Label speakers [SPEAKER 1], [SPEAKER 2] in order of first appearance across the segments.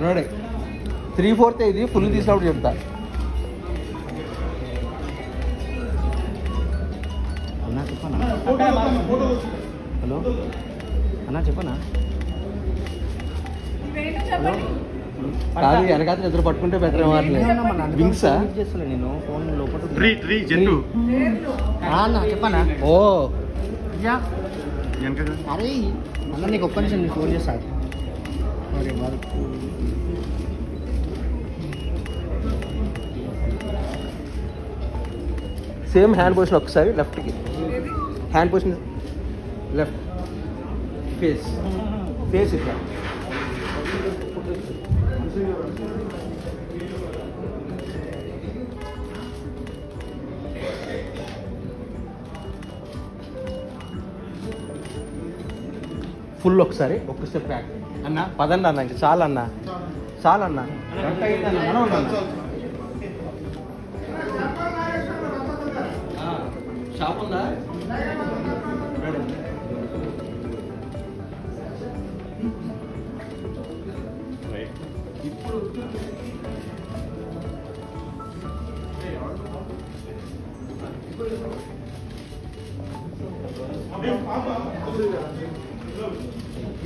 [SPEAKER 1] Ready 3/4 ఇది full తీసినప్పుడు చెప్తా.
[SPEAKER 2] అన్నా చెప్పనా? హలో అన్నా చెప్పనా?
[SPEAKER 1] కాదు వెనకాల ఇద్దరు పట్టుకుంటే బెటర్ వింగ్సా
[SPEAKER 2] చేస్తున్నా నేను ఫోన్ లోపల అన్నా చెప్పనా?
[SPEAKER 1] ఓ
[SPEAKER 2] అరే అన్న నీకు ఒక్క నిమిషం నేను ఫోన్ చేస్తాను. మరి వర్క్
[SPEAKER 1] సేమ్ హ్యాండ్ పొజిషన్ ఒకసారి లెఫ్ట్కి hand position left face face ఇట్లా ఫుల్ ఒకసారి ఒక్క స్టెప్ బ్యాక్ అన్న పదండి అన్న ఇంకా చాలన్నా చాలన్నా షాప్ ఉందా ఇప్పుడు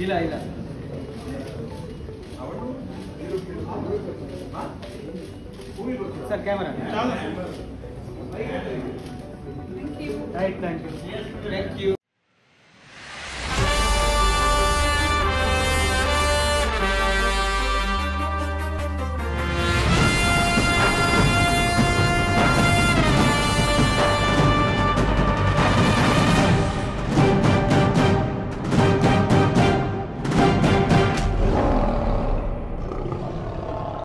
[SPEAKER 1] ఇలా ఇలా sir camera right thank you